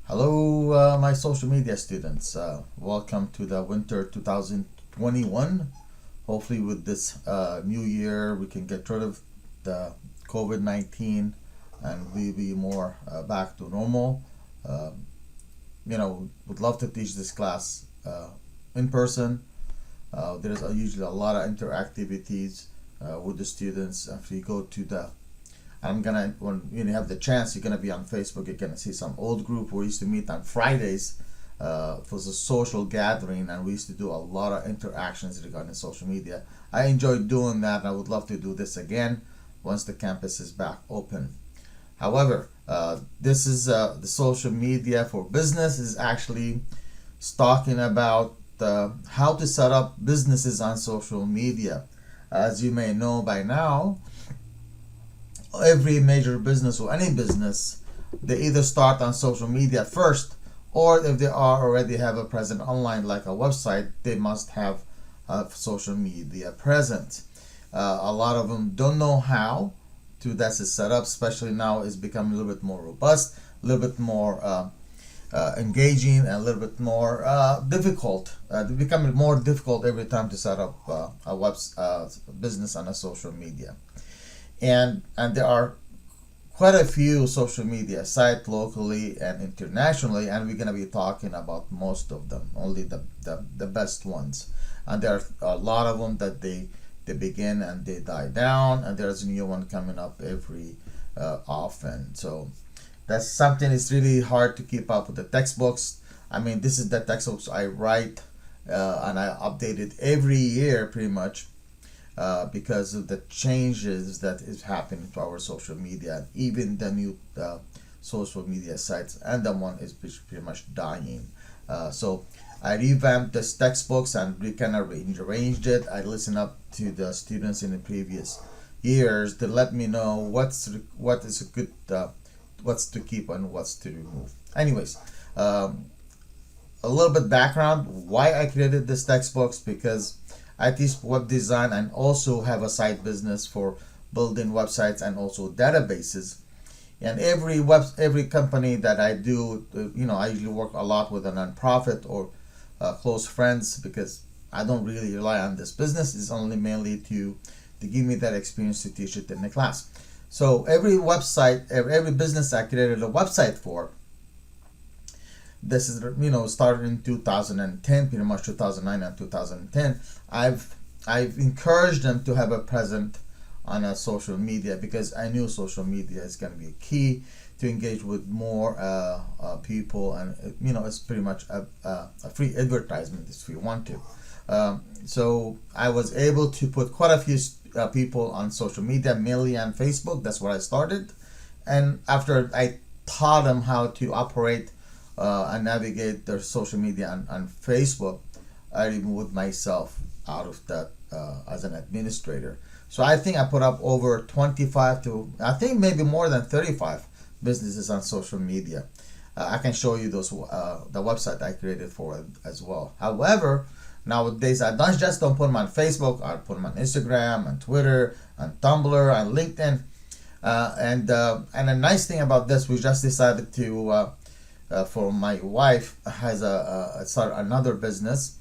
Hello, my social media students. Welcome to the winter 2021. Hopefully, with this new year, we can get rid of the COVID-19 and we be more back to normal. Would love to teach this class in person. There's usually a lot of interactivities with the students. If you go to the when you have the chance, you're gonna be on Facebook. You're gonna see some old group we used to meet on Fridays. It was a social gathering, and we used to do a lot of interactions regarding social media. I enjoyed doing that, and I would love to do this again once the campus is back open. However, this is the social media for business is actually talking about how to set up businesses on social media. As you may know by now, every major business or any business, they either start on social media first, or if they already have a presence online like a website, they must have a social media present. A lot of them don't know how to that's set up, especially now it's becoming a little bit more robust, a little bit more engaging, and a little bit more difficult. Becoming more difficult every time to set up a business on a social media. And there are quite a few social media sites locally and internationally, and we're going to be talking about most of them, only the best ones. And there are a lot of them that they begin and they die down, and there's a new one coming up every often. So that's something. It's really hard to keep up with the textbooks. I mean, this is the textbooks I write, and I update it every year pretty much. Because of the changes that is happening to our social media, even the new social media sites, and the one is pretty much dying. So I revamped the textbooks and we kind of rearranged it. I listened up to the students in the previous years to let me know what is a good, what's to keep and what's to remove. Anyways, a little bit background why I created this textbooks, because I teach web design and also have a side business for building websites and also databases. And every company that I do, I usually work a lot with a nonprofit or close friends, because I don't really rely on this business. It's only mainly to give me that experience to teach it in the class. So every website, every business I created a website for. This is started in 2010, pretty much 2009 and 2010. I've encouraged them to have a presence on a social media, because I knew social media is going to be a key to engage with more people, and it's pretty much a free advertisement if you want to. So I was able to put quite a few people on social media, mainly on Facebook. That's where I started, and after I taught them how to operate and navigate their social media on Facebook, I removed myself out of that as an administrator. So I think I put up over 25 to, I think maybe more than 35 businesses on social media. I can show you those the website I created for it as well. However, nowadays I don't put them on Facebook. I put them on Instagram, and Twitter, and Tumblr, and LinkedIn. And the nice thing about this, we just decided to for my wife has started another business,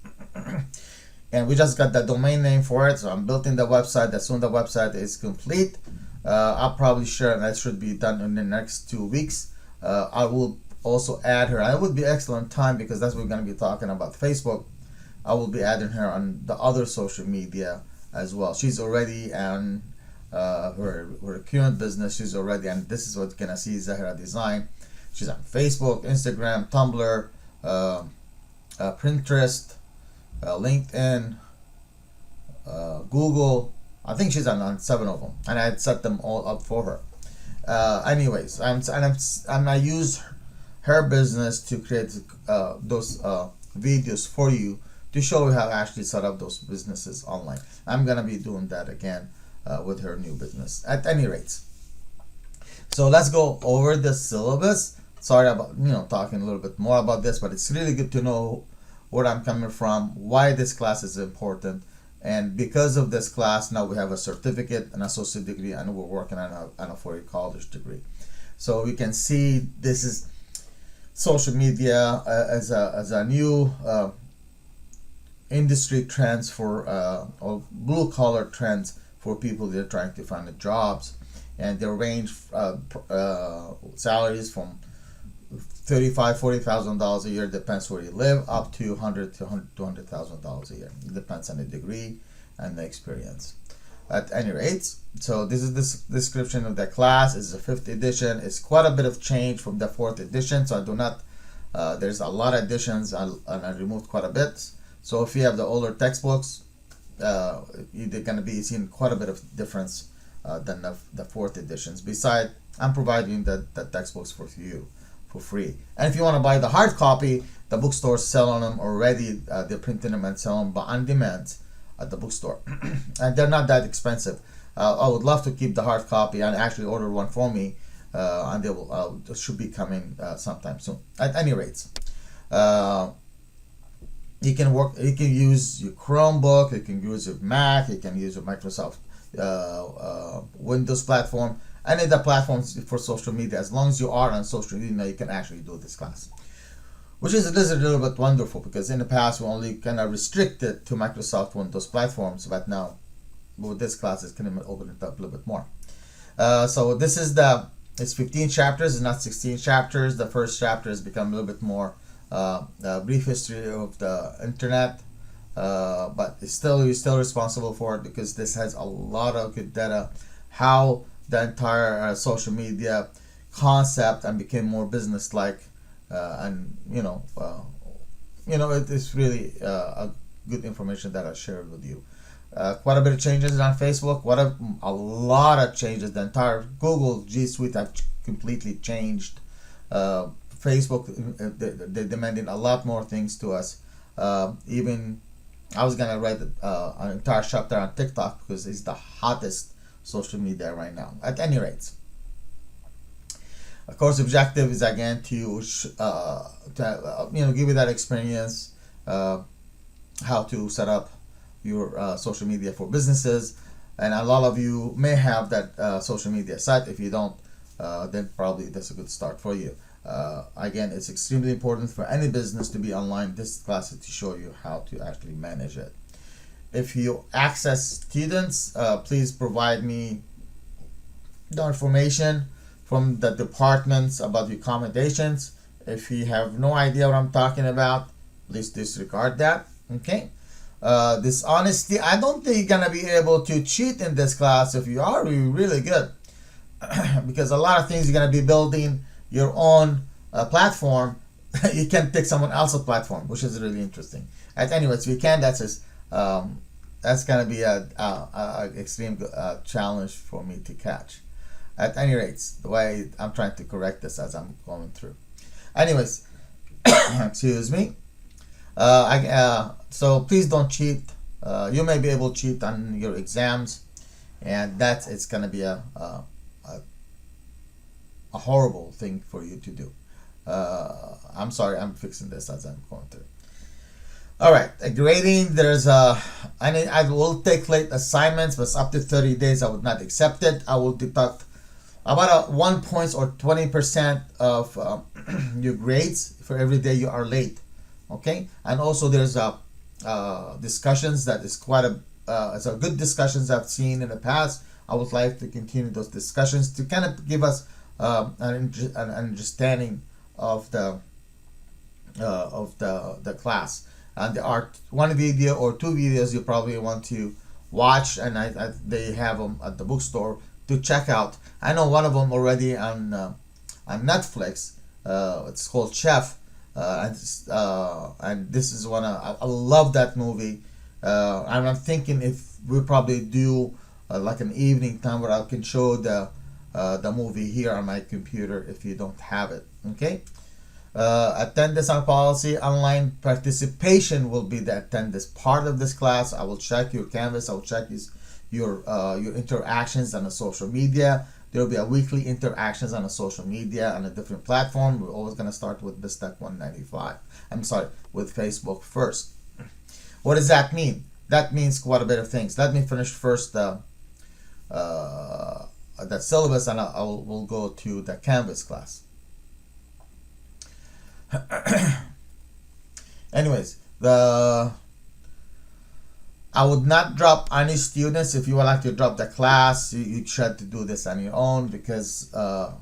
and we just got the domain name for it. So I'm building the website. As soon as the website is complete, I'll probably share, and that should be done in the next 2 weeks. I will also add her. It would be excellent time, because that's what we're going to be talking about Facebook. I will be adding her on the other social media as well. She's already on her current business. She's already, and this is what you're going to see, Zahra Design. She's on Facebook, Instagram, Tumblr, Pinterest, LinkedIn, Google. I think she's on 7 of them, and I had set them all up for her. Anyways, I use her business to create those videos for you to show you how to actually set up those businesses online. I'm gonna be doing that again with her new business. At any rate, so let's go over the syllabus. Sorry about talking a little bit more about this, but it's really good to know where I'm coming from, why this class is important, and because of this class, now we have a certificate, an associate degree, and we're working on a 4-year college degree. So you can see this is social media as a new industry trends for or blue collar trends for people that are trying to find jobs, and they range salaries from $40,000 a year, depends where you live, up to $200,000 a year. It depends on the degree and the experience. At any rate, so this is this description of the class. It's the 5th edition. It's quite a bit of change from the 4th edition, so I do not there's a lot of additions, and I removed quite a bit. So if you have the older textbooks, you're going to be seeing quite a bit of difference than the 4th editions. Besides, I'm providing the textbooks for you for free. And if you want to buy the hard copy, the bookstores sell them already. They're printing them and selling them on demand at the bookstore. And they're not that expensive. I would love to keep the hard copy and actually order one for me. And they will should be coming sometime soon. At any rate, you can use your Chromebook, you can use your Mac, you can use your Microsoft Windows platform, any of the platforms for social media. As long as you are on social media, you can actually do this class, which is a little bit wonderful, because in the past we only kind of restricted to Microsoft Windows platforms, but now with this class it's going to open it up a little bit more. So this is it's 15 chapters, it's not 16 chapters. The first chapter has become a little bit more brief history of the internet, but you're still responsible for it, because this has a lot of good data, how the entire social media concept and became more business like, and it is really a good information that I shared with you. Quite a bit of changes on Facebook. A lot of changes. The entire Google G Suite have completely changed. Facebook, they're demanding a lot more things to us. Even I was gonna write an entire chapter on TikTok, because it's the hottest social media right now. At any rate, of course, objective is again to give you that experience, how to set up your social media for businesses. And a lot of you may have that social media site. If you don't, then probably that's a good start for you. Again, it's extremely important for any business to be online. This class is to show you how to actually manage it. If you access students, please provide me the information from the departments about the accommodations. If you have no idea what I'm talking about, please disregard that. Okay. Dishonesty, I don't think you're gonna be able to cheat in this class. If you are, you're really good. Because a lot of things you're gonna be building your own platform. You can pick someone else's platform, which is really interesting. Anyways, we can. That's gonna be a extreme challenge for me to catch. At any rate, the way I'm trying to correct this as I'm going through. Anyways, excuse me. So please don't cheat. You may be able to cheat on your exams, and it's gonna be a horrible thing for you to do. I'm sorry, I'm fixing this as I'm going through. All right, grading. I will take late assignments, but it's up to 30 days. I would not accept it. I will deduct about 1 point or 20% of your grades for every day you are late. Okay, and also there's discussions that is it's a good discussions I've seen in the past. I would like to continue those discussions to kind of give us an understanding of the class. And there are one video or two videos you probably want to watch, and they have them at the bookstore to check out. I know one of them already on Netflix. It's called Chef. And this is one I love that movie. And I'm thinking if we probably do like an evening time where I can show the movie here on my computer if you don't have it. Okay. Attendance and policy. Online participation will be the attendance part of this class. I will check your Canvas. I will check your interactions on the social media. There will be a weekly interactions on a social media on a different platform. We're always going to start with BSTEC 195. I'm sorry, with Facebook first. What does that mean? That means quite a bit of things. Let me finish first that syllabus, and we'll go to the Canvas class. The I would not drop any students. If you would like to drop the class, you try to do this on your own, because I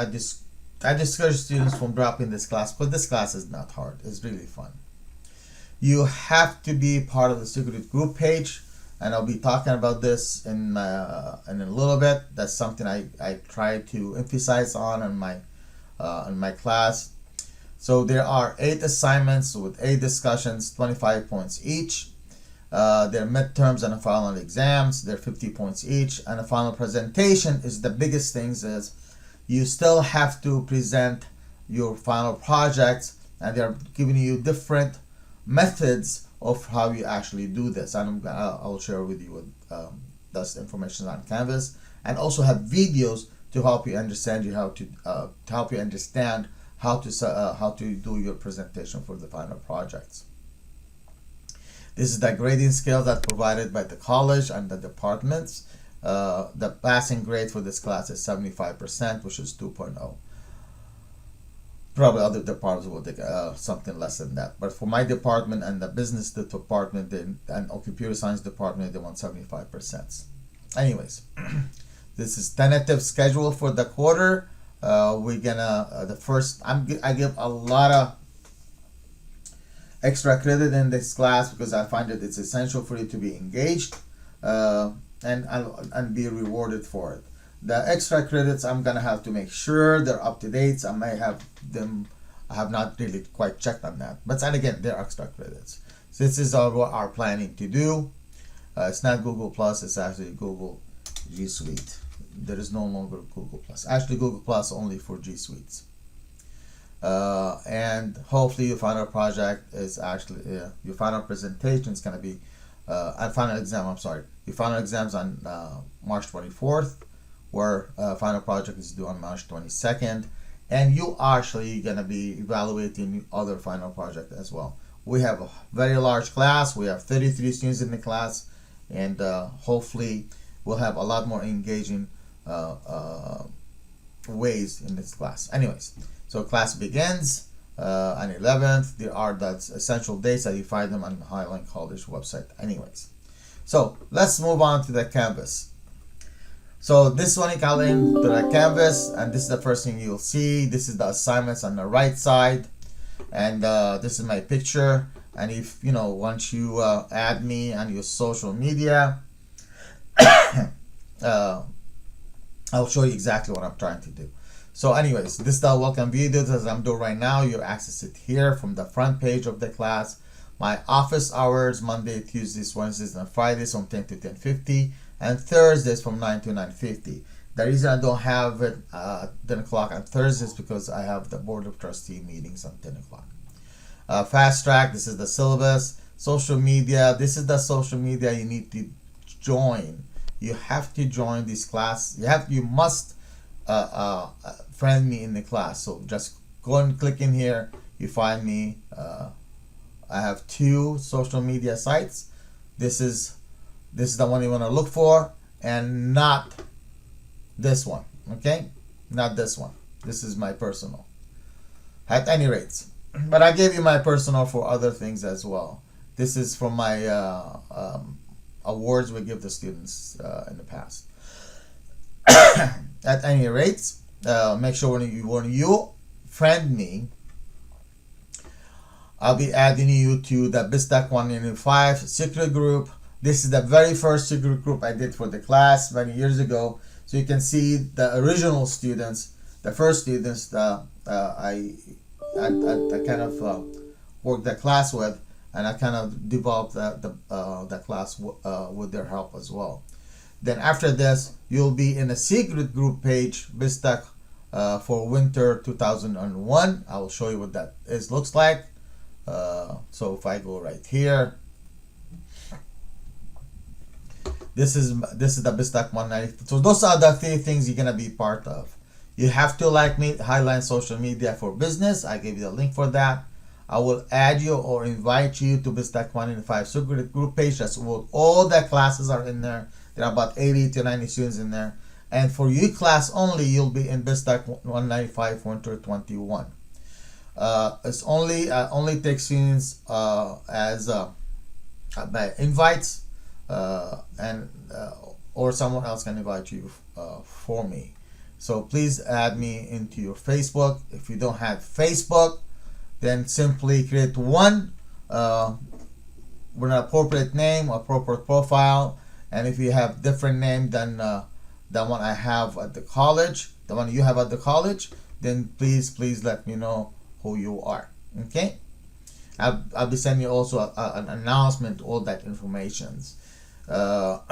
discourage students from dropping this class, but this class is not hard. It's really fun. You have to be part of the secret group page, and I'll be talking about this in a little bit. That's something I try to emphasize on in my class. So there are 8 assignments with 8 discussions, 25 points each. Their midterms and the final exams, they're 50 points each. And the final presentation is the biggest things, is you still have to present your final projects, and they're giving you different methods of how you actually do this. And I'll share with you this information on Canvas, and also have videos to help you understand how to do your presentation for the final projects. This is the grading scale that's provided by the college and the departments. The passing grade for this class is 75%, which is 2.0. Probably other departments will take something less than that. But for my department and the business department and computer science department, they want 75%. Anyways, this is tentative schedule for the quarter. We're gonna I give a lot of extra credit in this class, because I find that it's essential for you to be engaged and be rewarded for it. The extra credits, I'm gonna have to make sure they're up to date. I may have them. I have not really quite checked on that, but then again, they're extra credits. So this is what our planning to do. It's not Google Plus. It's actually Google G Suite. There is no longer Google Plus. Actually, Google Plus only for G Suites. And hopefully your final project is actually your final presentation is going to be final exam. I'm sorry, your final exams on March 24th, where final project is due on March 22nd, and you actually going to be evaluating other final project as well. We have a very large class. We have 33 students in the class, and hopefully we'll have a lot more engaging ways in this class. Anyways, so class begins on 11th. There are the essential dates that you find them on the Highline College website. Anyways, so let's move on to the Canvas. So this one, you call into the Canvas, and this is the first thing you'll see. This is the assignments on the right side, and this is my picture. And if once you add me on your social media, I'll show you exactly what I'm trying to do. So anyways, this is the welcome video as I'm doing right now. You access it here from the front page of the class. My office hours: Monday, Tuesdays, Wednesdays, and Fridays from 10 to 10:50, and Thursdays from 9 to 9:50. The reason I don't have it 10 o'clock on Thursdays is because I have the Board of Trustee meetings on 10 o'clock. Fast track, this is the syllabus. Social media, this is the social media you need to join. You have to join this class. You must friend me in the class. So just go and click in here. You find me. I have 2 social media sites. This is the one you want to look for, and not this one. Okay, not this one. This is my personal. At any rate, but I gave you my personal for other things as well. This is from my awards we give the students in the past. At any rate, make sure when you friend me, I'll be adding you to the BSTEC 195 secret group. This is the very first secret group I did for the class many years ago. So you can see the original students, the first students that I kind of worked the class with, and I kind of developed the class with their help as well. Then after this, you'll be in a secret group page, BSTEC for winter 2001. I will show you what that looks like. So if I go right here, this is the BSTEC 190. So those are the 3 things you're gonna be part of. You have to like me, Highline Social Media for Business. I gave you the link for that. I will add you or invite you to BSTEC 195 secret group page. That's what all the classes are in there. There are about 80 to 90 students in there. And for you class only, you'll be in BSTEC 195 winter 21. It's only takes students as by invites, and or someone else can invite you for me. So please add me into your Facebook. If you don't have Facebook, then simply create one with an appropriate name, appropriate profile. And if you have different name than the one I have at the college, the one you have at the college, then please let me know who you are. Okay, I'll be sending you also an announcement, all that informations. Now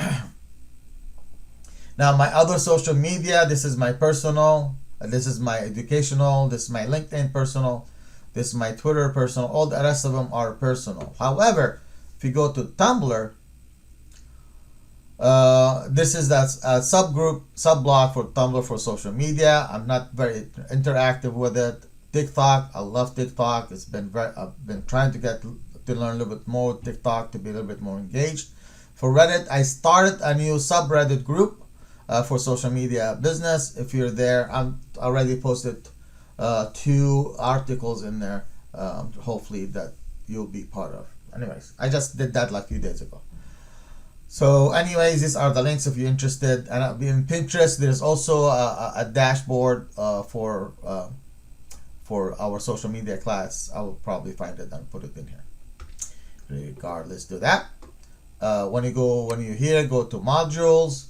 my other social media, this is my personal, this is my educational, this is my LinkedIn personal, this is my Twitter personal, all the rest of them are personal. However, if you go to Tumblr, this is that sub-blog for Tumblr for social media. I'm not very interactive with it. TikTok, I love TikTok. It's been I've been trying to learn a little bit more with TikTok, to be a little bit more engaged. For Reddit, I started a new subreddit group for social media business. If you're there, I'm already posted 2 articles in there. Hopefully that you'll be part of. Anyways, I just did that like a few days ago. So anyways, these are the links if you're interested. And in Pinterest, there's also a dashboard for our social media class. I will probably find it and put it in here. Regardless, do that. When you're here, go to modules.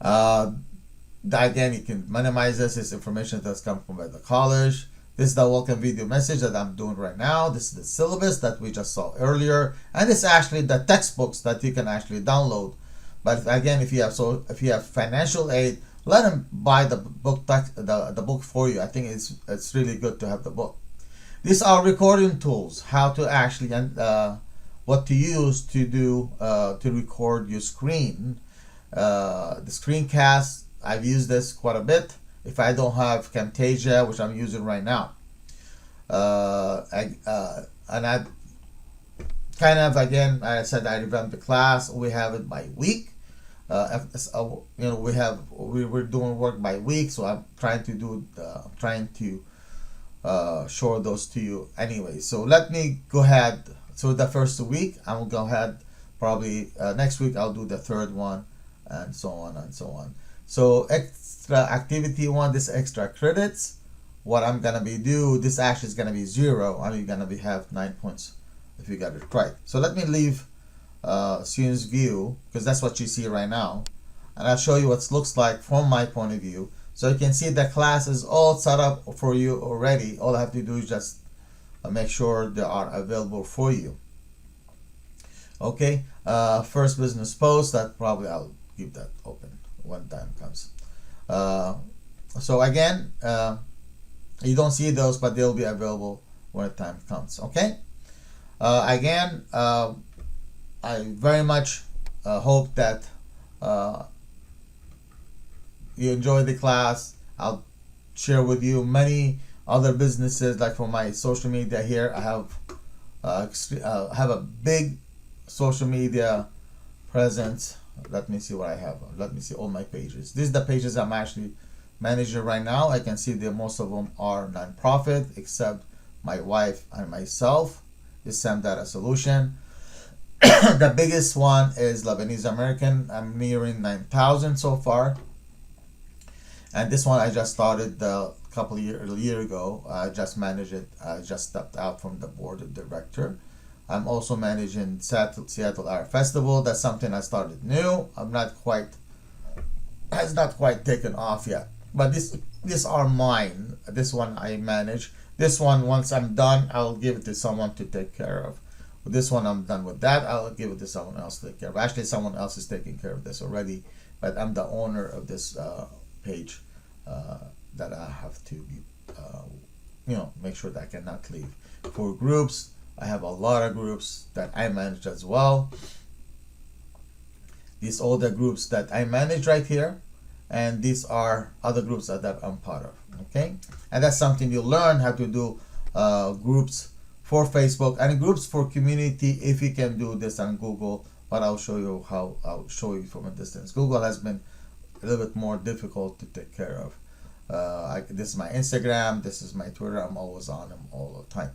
Again, you can minimize this. It's information that's come from the college. This is the welcome video message that I'm doing right now. This is the syllabus that we just saw earlier, and it's actually the textbooks that you can actually download. But again, if you have financial aid, let them buy the book the book for you. I think it's really good to have the book. These are recording tools. How to actually what to use to do to record your screen. The screencast, I've used this quite a bit. If I don't have Camtasia, which I'm using right now, and I kind of, again, I said I revamped the class. We have it by week. We're doing work by week, so I'm trying to show those to you anyway. So let me go ahead. So the first week, I will go ahead. Probably next week I'll do the third one, and so on and so on. So extra activity 1, this extra credits. What I'm gonna this actually is gonna be 0, and you're gonna have 9 points if you got it right. So let me leave students view, because that's what you see right now, and I'll show you what it looks like from my point of view. So you can see the class is all set up for you already. All I have to do is just make sure they are available for you. Okay, first business post, that probably I'll keep that open when time comes. So again, you don't see those, but they'll be available when the time comes. Okay, again, I very much hope that you enjoy the class. I'll share with you many other businesses. Like for my social media here, I have a big social media presence. Let me see what I have. Let me see all my pages. These are the pages I'm actually managing right now. I can see that most of them are non-profit, except my wife and myself is Sam Data Solution. The biggest one is Lebanese American. I'm nearing 9,000 so far. And this one I just started a year ago. I just managed it. I just stepped out from the board of director. I'm also managing Seattle Art Festival. That's something I started new. Has not quite taken off yet. But these are mine. This one I manage. This one, once I'm done, I'll give it to someone to take care of. With this one, I'm done with that. I'll give it to someone else to take care of. Actually, someone else is taking care of this already, but I'm the owner of this page that I have to be, make sure that I cannot leave. For groups, I have a lot of groups that I manage as well. These are all the groups that I manage right here, and these are other groups that I'm part of. Okay, and that's something you learn how to do groups for Facebook and groups for community if you can do this on Google. But I'll show you how. I'll show you from a distance. Google has been a little bit more difficult to take care of. This is my Instagram, this is my Twitter. I'm always on them all the time.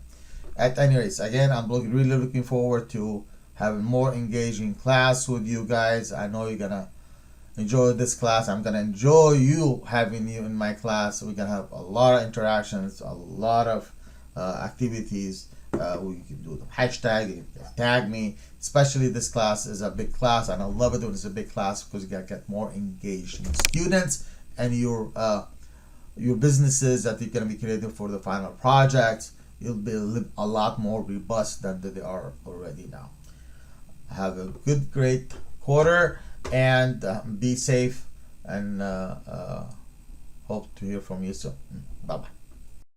At any rates, again, I'm really looking forward to having more engaging class with you guys. I know you're gonna enjoy this class. I'm gonna enjoy you having you in my class. We're gonna have a lot of interactions, a lot of activities. We can do the hashtag, you can tag me. Especially this class is a big class, and I love it when it's a big class because you gotta get more engaged students, and your businesses that you're gonna be creating for the final projects, it'll be a lot more robust than they are already now. Have a good, great quarter, and be safe, and hope to hear from you soon. Bye bye.